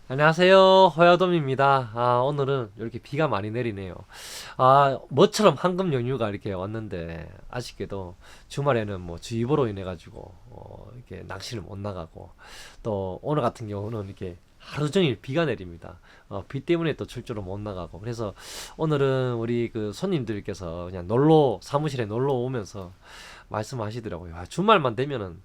안녕하세요. 허야돔입니다. 오늘은 이렇게 비가 많이 내리네요. 뭐처럼 황금 연휴가 이렇게 왔는데, 아쉽게도 주말에는 뭐 주의보로 인해가지고, 이렇게 낚시를 못 나가고, 또 오늘 같은 경우는 이렇게 하루 종일 비가 내립니다. 비 때문에 또 출조를 못 나가고. 그래서 오늘은 우리 그 손님들께서 그냥 사무실에 놀러 오면서 말씀하시더라고요. 주말만 되면은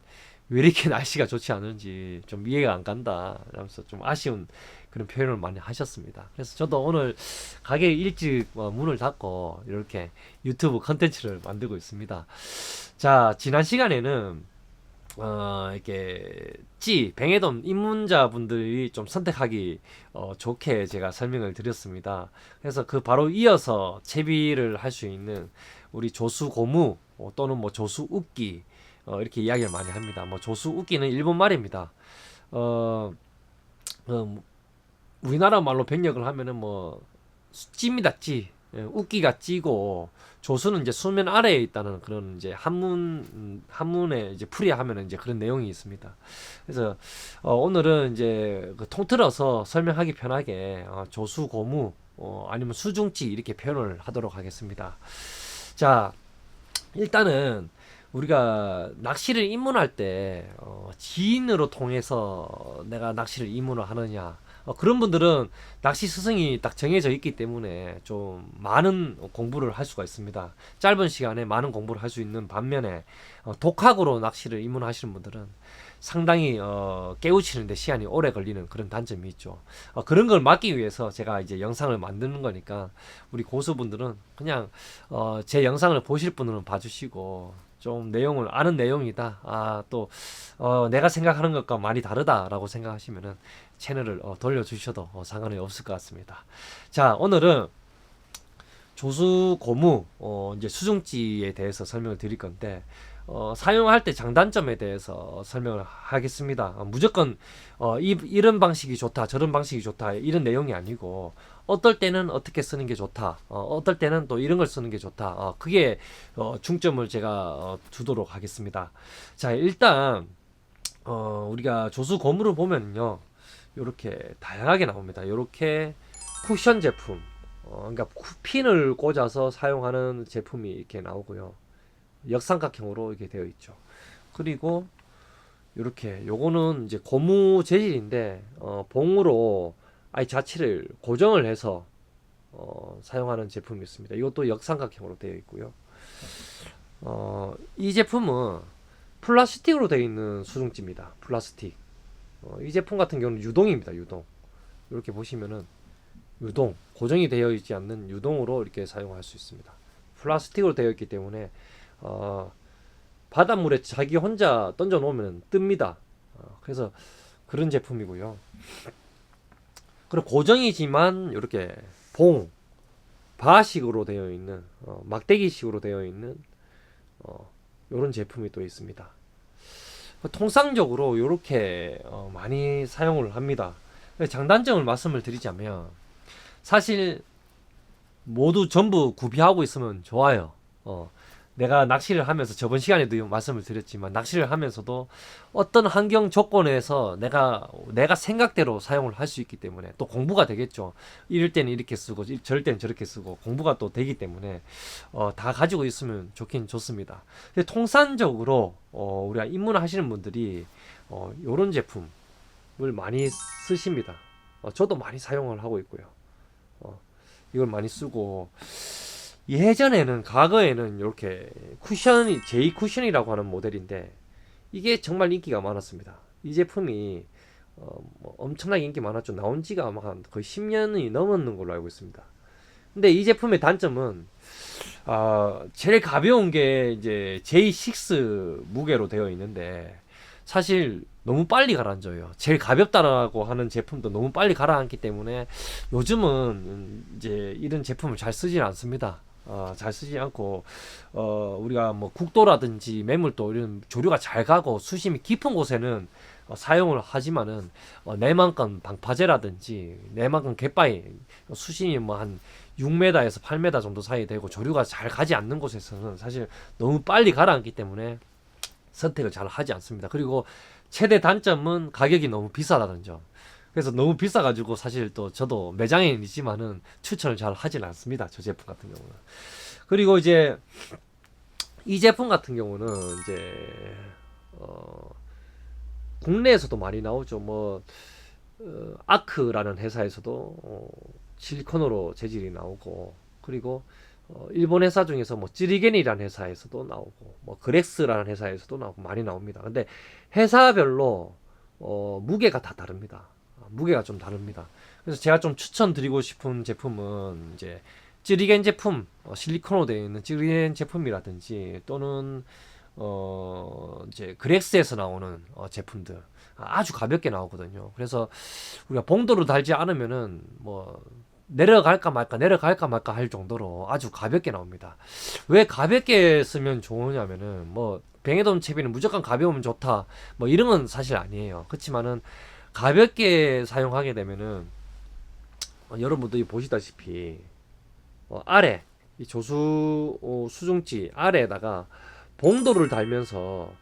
왜 이렇게 날씨가 좋지 않은지 좀 이해가 안 간다 하면서 좀 아쉬운 그런 표현을 많이 하셨습니다. 그래서 저도 오늘 가게 일찍 문을 닫고 이렇게 유튜브 컨텐츠를 만들고 있습니다. 자, 지난 시간에는 이렇게 뱅에돔 입문자분들이 좀 선택하기 좋게 제가 설명을 드렸습니다. 그래서 그 바로 이어서 채비를 할 수 있는 우리 조수 고무 또는 뭐 조수 웃기 이렇게 이야기를 많이 합니다. 뭐 조수 웃기는 일본 말입니다. 어, 뭐 우리나라 말로 번역을 하면은 뭐 찌입니다, 찌. 웃기가 찌고 조수는 이제 수면 아래에 있다는 그런 이제 한문에 이제 풀이하면은 이제 그런 내용이 있습니다. 그래서 오늘은 이제 그 통틀어서 설명하기 편하게 조수 고무 아니면 수중찌 이렇게 표현을 하도록 하겠습니다. 자, 일단은 우리가 낚시를 입문할 때 지인으로 통해서 내가 낚시를 입문을 하느냐, 그런 분들은 낚시 스승이 딱 정해져 있기 때문에 좀 많은 공부를 할 수가 있습니다. 짧은 시간에 많은 공부를 할 수 있는 반면에 독학으로 낚시를 입문하시는 분들은 상당히 깨우치는데 시간이 오래 걸리는 그런 단점이 있죠. 그런 걸 막기 위해서 제가 이제 영상을 만드는 거니까 우리 고수분들은 그냥 제 영상을 보실 분들은 봐주시고, 좀 내용을 아는 내용이다. 또 내가 생각하는 것과 많이 다르다라고 생각하시면은 채널을 돌려주셔도 상관이 없을 것 같습니다. 자, 오늘은 조수 고무 이제 수중지에 대해서 설명을 드릴 건데, 사용할 때 장단점에 대해서 설명을 하겠습니다. 무조건 이런 방식이 좋다, 저런 방식이 좋다 이런 내용이 아니고, 어떨 때는 어떻게 쓰는 게 좋다, 어떨 때는 또 이런 걸 쓰는 게 좋다. 그게 중점을 제가 두도록 하겠습니다. 자, 일단 우리가 조수 고무를 보면요, 이렇게 다양하게 나옵니다. 이렇게 쿠션 제품, 그러니까 핀을 꽂아서 사용하는 제품이 이렇게 나오고요. 역삼각형으로 이렇게 되어 있죠. 그리고 이렇게 요거는 이제 고무 재질인데 봉으로 아예 자체를 고정을 해서 사용하는 제품이 있습니다. 이것도 역삼각형으로 되어 있고요. 이 제품은 플라스틱으로 되어 있는 수중지입니다. 플라스틱. 이 제품 같은 경우는 유동입니다. 유동. 이렇게 보시면은 유동, 고정이 되어 있지 않는 유동으로 이렇게 사용할 수 있습니다. 플라스틱으로 되어 있기 때문에 바닷물에 자기 혼자 던져 놓으면 뜹니다. 그래서 그런 제품이고요. 그리고 고정이지만 이렇게 바식으로 되어 있는 막대기식으로 되어 있는 이런 제품이 또 있습니다. 통상적으로 이렇게 많이 사용을 합니다. 장단점을 말씀을 드리자면, 사실 모두 전부 구비하고 있으면 좋아요. 내가 낚시를 하면서 저번 시간에도 말씀을 드렸지만, 낚시를 하면서도 어떤 환경 조건에서 내가 생각대로 사용을 할 수 있기 때문에 또 공부가 되겠죠. 이럴 때는 이렇게 쓰고 저럴 때는 저렇게 쓰고 공부가 또 되기 때문에 다 가지고 있으면 좋긴 좋습니다. 근데 통산적으로 우리가 입문하시는 분들이 이런 제품을 많이 쓰십니다. 저도 많이 사용을 하고 있고요. 이걸 많이 쓰고, 예전에는, 과거에는 이렇게 쿠션이 J 쿠션이라고 하는 모델인데, 이게 정말 인기가 많았습니다. 이 제품이 뭐 엄청나게 인기 많았죠. 나온 지가 아마 한 거의 10년이 넘었는 걸로 알고 있습니다. 근데 이 제품의 단점은 제일 가벼운 게 이제 J6 무게로 되어 있는데, 사실 너무 빨리 가라앉아요. 제일 가볍다라고 하는 제품도 너무 빨리 가라앉기 때문에 요즘은 이제 이런 제품을 잘 쓰지는 않습니다. 잘 쓰지 않고 우리가 뭐 국도라든지 매물도 이런 조류가 잘 가고 수심이 깊은 곳에는 사용을 하지만은 내만큼 방파제라든지 내만큼 갯바위 수심이 뭐 한 6m에서 8m 정도 사이 되고 조류가 잘 가지 않는 곳에서는 사실 너무 빨리 가라앉기 때문에 선택을 잘 하지 않습니다. 그리고 최대 단점은 가격이 너무 비싸다는 점. 그래서 너무 비싸가지고 사실 또 저도 매장에 있지만은 추천을 잘 하진 않습니다. 저 제품 같은 경우는. 그리고 이제 이 제품 같은 경우는 이제 어, 국내에서도 많이 나오죠. 뭐 아크라는 회사에서도 실리콘으로 재질이 나오고, 그리고 일본 회사 중에서 뭐 찌리겐이라는 회사에서도 나오고, 뭐 그렉스라는 회사에서도 나오고 많이 나옵니다. 근데 회사별로 무게가 다 다릅니다. 무게가 좀 다릅니다. 그래서 제가 좀 추천드리고 싶은 제품은 이제 찌리겐 제품, 실리콘으로 되어 있는 찌리겐 제품이라든지, 또는 이제 그렉스에서 나오는 제품들 아주 가볍게 나오거든요. 그래서 우리가 봉도로 달지 않으면은 뭐 내려갈까 말까 내려갈까 말까 할 정도로 아주 가볍게 나옵니다. 왜 가볍게 쓰면 좋으냐면은, 뭐 뱅에돔 채비는 무조건 가벼우면 좋다 뭐 이런 건 사실 아니에요. 그렇지만은 가볍게 사용하게 되면은 여러분들이 보시다시피 아래 이 조수 수중지 아래에다가 봉도를 달면서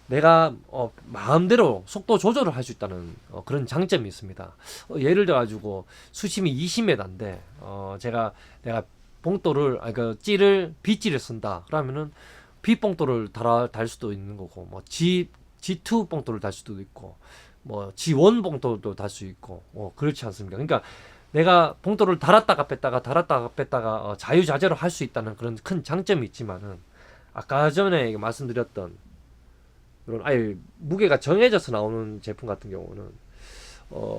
내가 마음대로 속도 조절을 할 수 있다는 그런 장점이 있습니다. 예를 들어 가지고 수심이 20m인데 내가 봉도를 그 찌를 빗질을 쓴다 그러면은 빗봉도를 달 수도 있는 거고, 뭐 G2 봉도를 달 수도 있고, 뭐 G1 봉도도 달 수 있고, 그렇지 않습니까? 그러니까 내가 봉도를 달았다가 뺐다가 자유자재로 할 수 있다는 그런 큰 장점이 있지만은, 아까 전에 말씀드렸던 이런 아예 무게가 정해져서 나오는 제품 같은 경우는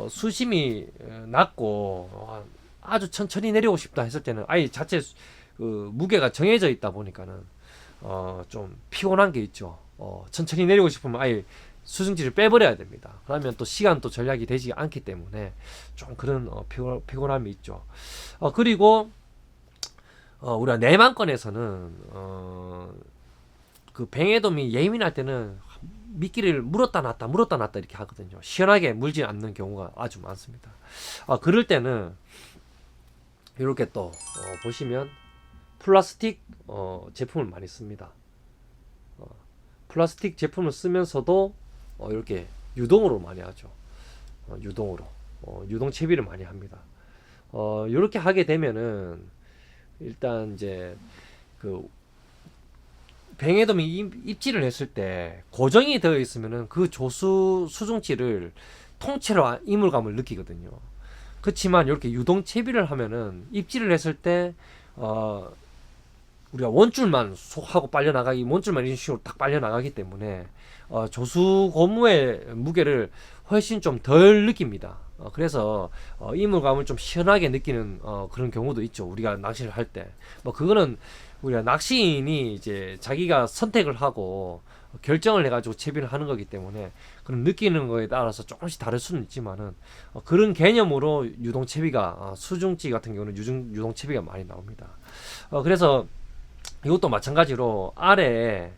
수심이 낮고 아주 천천히 내려오고 싶다 했을 때는 아예 자체 그 무게가 정해져 있다 보니까는 좀 피곤한 게 있죠. 천천히 내리고 싶으면 아예 수증기를 빼버려야 됩니다. 그러면 또 시간도 절약이 되지 않기 때문에 좀 그런 피곤함이 있죠. 그리고 우리가 내만권에서는 그 뱅에돔이 예민할 때는 미끼를 물었다 놨다 이렇게 하거든요. 시원하게 물지 않는 경우가 아주 많습니다. 그럴 때는 이렇게 또 보시면 플라스틱 제품을 많이 씁니다. 플라스틱 제품을 쓰면서도 이렇게 유동으로 많이 하죠. 유동으로 유동 채비를 많이 합니다. 이렇게 하게 되면은 일단 이제 그 뱅에돔이 입질을 했을 때 고정이 되어 있으면은 그 조수 수중치를 통째로 이물감을 느끼거든요. 그렇지만 이렇게 유동 채비를 하면은 입질을 했을 때 우리가 원줄만 하고 빨려 나가기, 원줄만 이런 식으로 딱 빨려 나가기 때문에 조수 고무의 무게를 훨씬 좀 덜 느낍니다. 그래서 이물감을 좀 시원하게 느끼는 그런 경우도 있죠. 우리가 낚시를 할 때. 뭐 그거는 우리가 낚시인이 이제 자기가 선택을 하고 결정을 해가지고 채비를 하는 거기 때문에 그런 느끼는 거에 따라서 조금씩 다를 수는 있지만은 그런 개념으로 유동 채비가 수중지 같은 경우는 유동 채비가 많이 나옵니다. 그래서 이것도 마찬가지로 아래에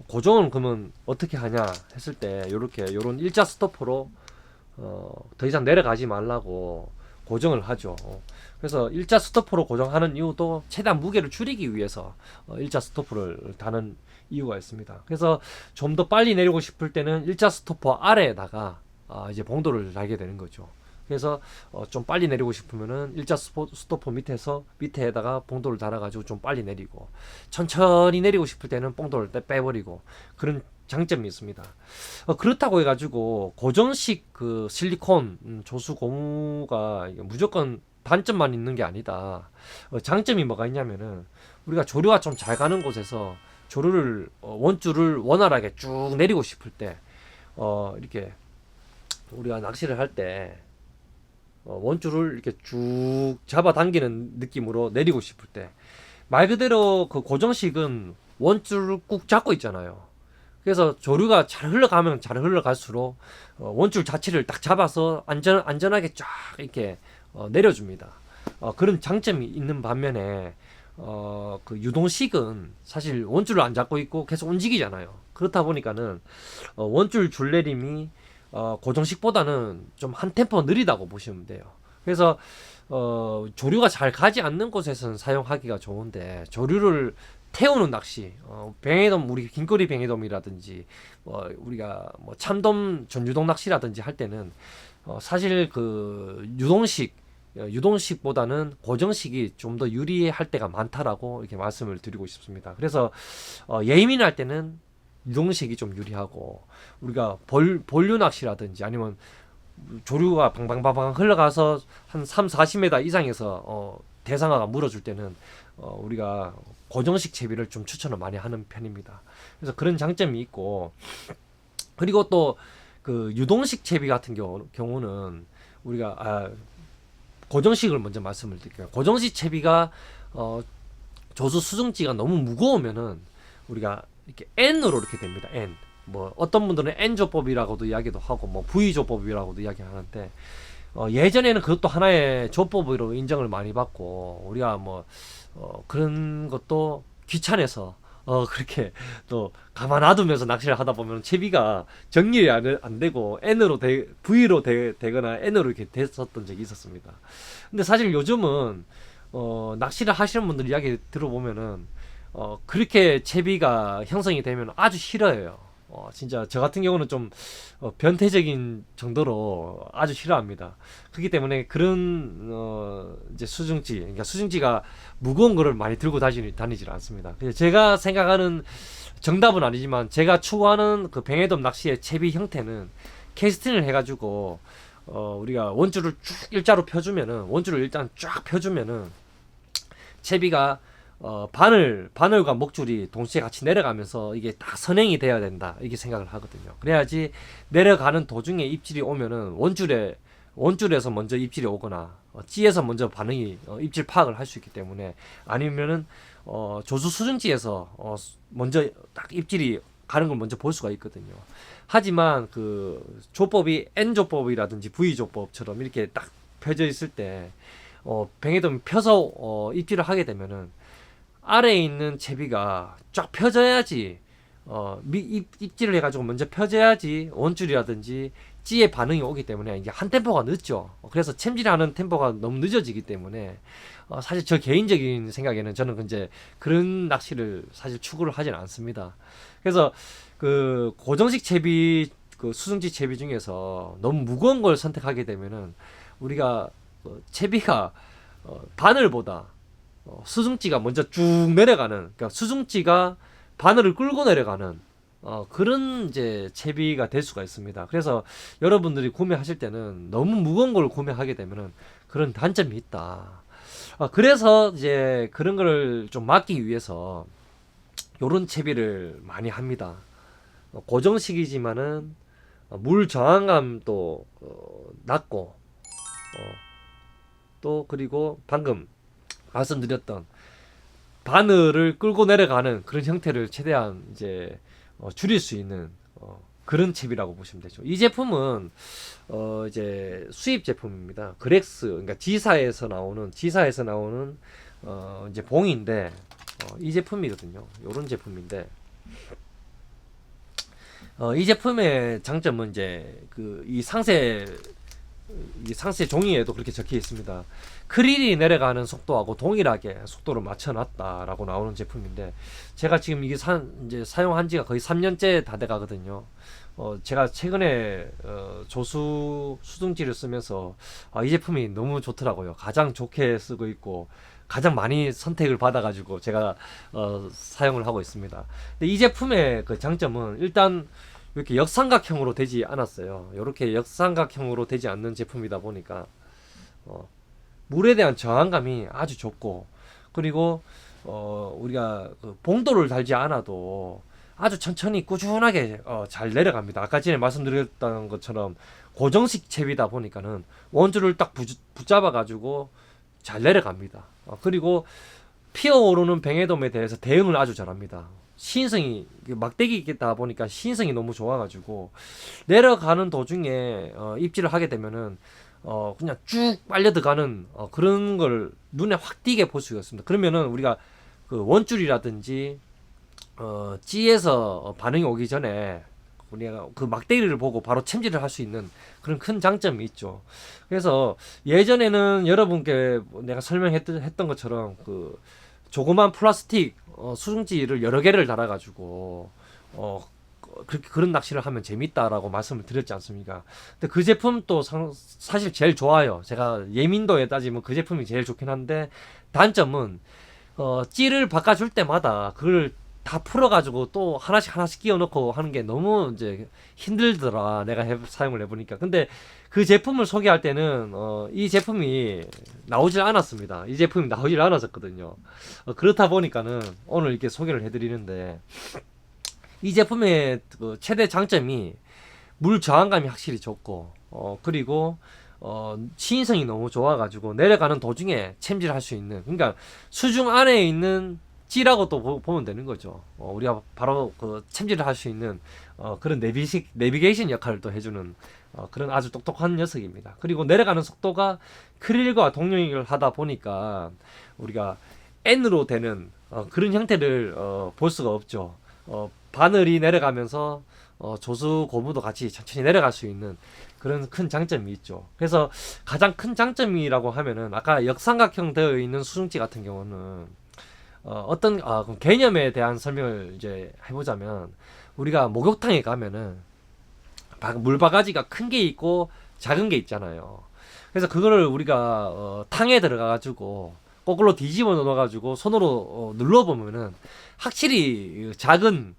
고정을 그러면 어떻게 하냐 했을 때 요런 일자 스토퍼로 더 이상 내려가지 말라고 고정을 하죠. 그래서 일자 스토퍼로 고정하는 이유도 최대한 무게를 줄이기 위해서 일자 스토퍼를 다는 이유가 있습니다. 그래서 좀 더 빨리 내리고 싶을 때는 일자 스토퍼 아래에다가 이제 봉도를 달게 되는 거죠. 그래서 좀 빨리 내리고 싶으면은 일자 스토퍼 밑에다가 봉도를 달아가지고 좀 빨리 내리고, 천천히 내리고 싶을 때는 봉도를 빼버리고, 그런 장점이 있습니다. 그렇다고 해가지고 고정식 그 실리콘 조수 고무가 무조건 단점만 있는 게 아니다. 장점이 뭐가 있냐면은 우리가 조류가 좀 잘 가는 곳에서 조류를 원줄을 원활하게 쭉 내리고 싶을 때 이렇게 우리가 낚시를 할 때 원줄을 이렇게 쭉 잡아당기는 느낌으로 내리고 싶을 때, 말 그대로 그 고정식은 원줄을 꾹 잡고 있잖아요. 그래서 조류가 잘 흘러가면 잘 흘러갈수록 원줄 자체를 딱 잡아서 안전하게 쫙 이렇게 내려줍니다. 그런 장점이 있는 반면에 그 유동식은 사실 원줄을 안 잡고 있고 계속 움직이잖아요. 그렇다 보니까는 원줄 줄내림이 고정식보다는 좀 한 템포 느리다고 보시면 돼요. 그래서 조류가 잘 가지 않는 곳에서는 사용하기가 좋은데, 조류를 태우는 낚시, 뱅에돔, 우리 긴거리 뱅에돔이라든지 우리가 뭐 참돔 전유동 낚시라든지 할 때는 사실 그 유동식보다는 고정식이 좀 더 유리할 때가 많다라고 이렇게 말씀을 드리고 싶습니다. 그래서 예민할 때는 유동식이 좀 유리하고, 우리가 본류 낚시라든지 아니면 조류가 방방방방 흘러가서 한 3, 40m 이상에서 대상어가 물어줄 때는 우리가 고정식 채비를 좀 추천을 많이 하는 편입니다. 그래서 그런 장점이 있고, 그리고 또 그 유동식 채비 같은 경우는 우리가 고정식을 먼저 말씀을 드릴게요. 고정식 채비가 조수 수중지가 너무 무거우면은 우리가 이렇게 N으로 이렇게 됩니다. N. 뭐 어떤 분들은 N조법이라고도 이야기도 하고 뭐 V조법이라고도 이야기하는데, 예전에는 그것도 하나의 조법으로 인정을 많이 받고, 우리가 뭐 그런 것도 귀찮아서 그렇게 또 가만 놔두면서 낚시를 하다 보면 채비가 정렬이 안 되고 V로 되거나 N으로 이렇게 됐었던 적이 있었습니다. 근데 사실 요즘은 낚시를 하시는 분들 이야기 들어보면은 그렇게 채비가 형성이 되면 아주 싫어해요. 진짜 저 같은 경우는 좀 변태적인 정도로 아주 싫어합니다. 그렇기 때문에 그런 이제 그러니까 수중지가 무거운 거를 많이 들고 다니질 않습니다. 그래서 제가 생각하는 정답은 아니지만, 제가 추구하는 그 뱅에돔 낚시의 채비 형태는 캐스팅을 해가지고 우리가 원줄을 쭉 일자로 펴주면은, 원줄을 일단 쫙 펴주면은 채비가 바늘과 목줄이 동시에 같이 내려가면서 이게 다 선행이 돼야 된다, 이렇게 생각을 하거든요. 그래야지 내려가는 도중에 입질이 오면은 원줄에서 먼저 입질이 오거나 찌에서 먼저 반응이 입질 파악을 할 수 있기 때문에, 아니면은 조수 수중지에서 먼저 딱 입질이 가는 걸 먼저 볼 수가 있거든요. 하지만 그 조법이 N조법이라든지 V조법처럼 이렇게 딱 펴져 있을 때 뱅에돔이 펴서 입질을 하게 되면은 아래에 있는 채비가 쫙 펴져야지, 입질을 해가지고 먼저 펴져야지 원줄이라든지 찌의 반응이 오기 때문에 이게 한 템포가 늦죠. 그래서 챔질하는 템포가 너무 늦어지기 때문에 사실 저 개인적인 생각에는 저는 이제 그런 낚시를 사실 추구를 하진 않습니다. 그래서 그 고정식 채비, 그 수중지 채비 중에서 너무 무거운 걸 선택하게 되면은 우리가 채비가 바늘보다 수중지가 먼저 쭉 내려가는, 그러니까 수중지가 바늘을 끌고 내려가는 그런 이제 채비가 될 수가 있습니다. 그래서 여러분들이 구매하실 때는 너무 무거운 걸 구매하게 되면은 그런 단점이 있다. 그래서 이제 그런 거를 좀 막기 위해서 요런 채비를 많이 합니다. 고정식이지만은 물 저항감도 낮고, 또 그리고 방금 말씀드렸던 바늘을 끌고 내려가는 그런 형태를 최대한 이제 줄일 수 있는 그런 칩이라고 보시면 되죠. 이 제품은 이제 수입 제품입니다. 그렉스, 그러니까 지사에서 나오는 이제 봉인데, 이 제품이거든요. 요런 제품인데, 이 제품의 장점은 이제 이 상세 종이에도 그렇게 적혀 있습니다. 크릴이 내려가는 속도하고 동일하게 속도를 맞춰놨다라고 나오는 제품인데, 제가 지금 이게 이제 사용한 지가 거의 3년째 다 돼 가거든요. 제가 최근에 조수 수중지를 쓰면서 이 제품이 너무 좋더라고요. 가장 좋게 쓰고 있고 가장 많이 선택을 받아가지고 제가 사용을 하고 있습니다. 근데 이 제품의 그 장점은 일단 이렇게 역삼각형으로 되지 않았어요. 이렇게 역삼각형으로 되지 않는 제품이다 보니까 물에 대한 저항감이 아주 좋고, 그리고 우리가 그 봉도를 달지 않아도 아주 천천히 꾸준하게 잘 내려갑니다. 아까 전에 말씀드렸던 것처럼 고정식 채비다 보니까는 원줄을 딱 붙잡아 가지고 잘 내려갑니다. 그리고 피어오르는 뱅에돔에 대해서 대응을 아주 잘합니다. 시인성이 막대기다 보니까 시인성이 너무 좋아가지고 내려가는 도중에 입질을 하게 되면은 그냥 쭉 빨려 들어가는 그런 걸 눈에 확 띄게 볼 수가 있습니다. 그러면은 우리가 그 원줄이라든지 찌에서 반응이 오기 전에 우리가 그 막대기를 보고 바로 챔질을 할 수 있는 그런 큰 장점이 있죠. 그래서 예전에는 여러분께 내가 설명했던 것처럼 그 조그만 플라스틱 수중지를 여러 개를 달아가지고 그렇게 그런 낚시를 하면 재밌다라고 말씀을 드렸지 않습니까? 근데 그 제품 또 사실 제일 좋아요. 제가 예민도에 따지면 그 제품이 제일 좋긴 한데 단점은 찌를 바꿔줄 때마다 그걸 다 풀어가지고 또 하나씩 끼워 넣고 하는 게 너무 이제 힘들더라. 내가 사용을 해보니까. 근데 그 제품을 소개할 때는 이 제품이 나오질 않았습니다. 이 제품이 나오질 않았었거든요. 그렇다 보니까는 오늘 이렇게 소개를 해드리는데, 이 제품의 그 최대 장점이 물 저항감이 확실히 좋고, 그리고 시인성이 너무 좋아가지고 내려가는 도중에 챔질할 수 있는, 그러니까 수중 안에 있는 찌라고 또 보면 되는 거죠. 우리가 바로 그 챔질을 할 수 있는 그런 내비게이션 역할을 또 해주는 그런 아주 똑똑한 녀석입니다. 그리고 내려가는 속도가 크릴과 동용을 하다 보니까 우리가 N으로 되는 그런 형태를 볼 수가 없죠. 바늘이 내려가면서 조수 고무도 같이 천천히 내려갈 수 있는 그런 큰 장점이 있죠. 그래서 가장 큰 장점이라고 하면은 아까 역삼각형 되어 있는 수중지 같은 경우는 그럼 개념에 대한 설명을 이제 해보자면, 우리가 목욕탕에 가면은 물바가지가 큰 게 있고 작은 게 있잖아요. 그래서 그거를 우리가 탕에 들어가가지고 거꾸로 뒤집어 넣어가지고 손으로 눌러보면은 확실히 작은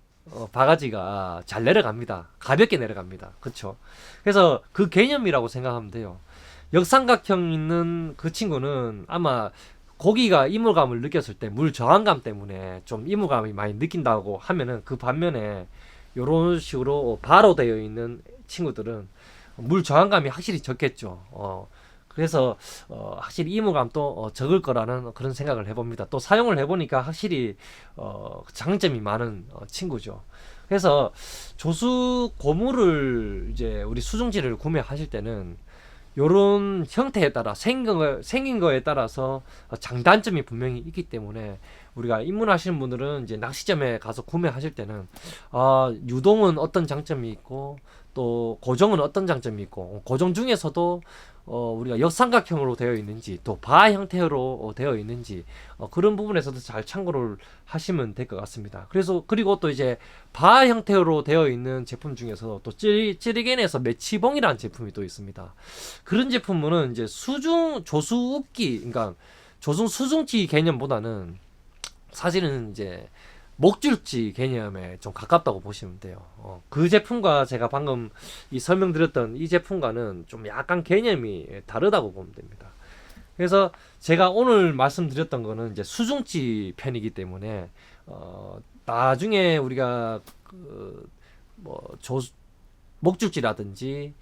바가지가 잘 내려갑니다. 가볍게 내려갑니다. 그쵸? 그래서 그 개념이라고 생각하면 돼요. 역삼각형 있는 그 친구는 아마 고기가 이물감을 느꼈을 때 물 저항감 때문에 좀 이물감이 많이 느낀다고 하면은, 그 반면에 요런 식으로 바로 되어 있는 친구들은 물 저항감이 확실히 적겠죠. 그래서 확실히 이물감도 적을 거라는 그런 생각을 해봅니다. 또 사용을 해보니까 확실히 장점이 많은 친구죠. 그래서 조수 고무를 이제 우리 수중지를 구매하실 때는 요런 형태에 따라 생긴 거에 따라서 장단점이 분명히 있기 때문에, 우리가 입문하시는 분들은 이제 낚시점에 가서 구매하실 때는 유동은 어떤 장점이 있고 또 고정은 어떤 장점이 있고, 고정 중에서도 우리가 역삼각형으로 되어 있는지 또 바 형태로 되어 있는지 그런 부분에서도 잘 참고를 하시면 될 것 같습니다. 그리고 또 이제 바 형태로 되어 있는 제품 중에서 또 찌리겐에서 매치봉이라는 제품이 또 있습니다. 그런 제품은 이제 조수웃기, 그러니까 수중지 개념보다는 사실은 이제 목줄지 개념에 좀 가깝다고 보시면 돼요. 그 제품과 제가 방금 설명드렸던 이 제품과는 좀 약간 개념이 다르다고 보면 됩니다. 그래서 제가 오늘 말씀드렸던 거는 이제 수중지 편이기 때문에 나중에 우리가 목줄지라든지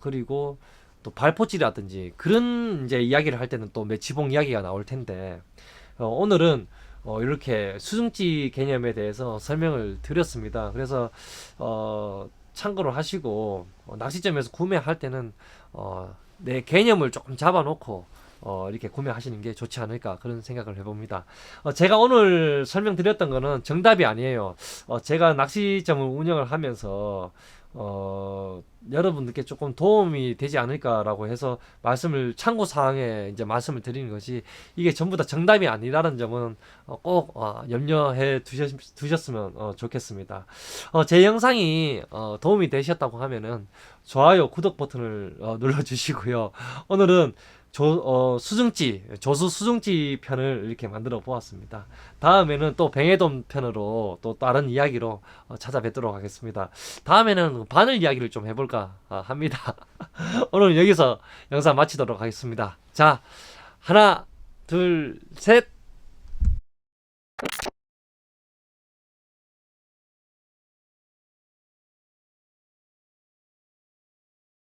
그리고 또 발포지라든지 그런 이제 이야기를 할 때는 또 매치봉 이야기가 나올 텐데, 오늘은 이렇게 수중지 개념에 대해서 설명을 드렸습니다. 그래서 참고를 하시고 낚시점에서 구매할 때는 내 개념을 조금 잡아놓고 이렇게 구매하시는 게 좋지 않을까, 그런 생각을 해봅니다. 제가 오늘 설명드렸던 거는 정답이 아니에요. 제가 낚시점을 운영을 하면서 여러분들께 조금 도움이 되지 않을까라고 해서 참고 사항에 이제 말씀을 드리는 것이, 이게 전부 다 정답이 아니라는 점은 꼭 염려해 두셨으면 좋겠습니다. 제 영상이 도움이 되셨다고 하면은 좋아요, 구독 버튼을 눌러주시고요. 오늘은 조수 수중지 편을 이렇게 만들어 보았습니다. 다음에는 또 뱅에돔 편으로 또 다른 이야기로 찾아뵙도록 하겠습니다. 다음에는 바늘 이야기를 좀 해볼까 합니다. 오늘 여기서 영상 마치도록 하겠습니다. 자, 하나, 둘, 셋.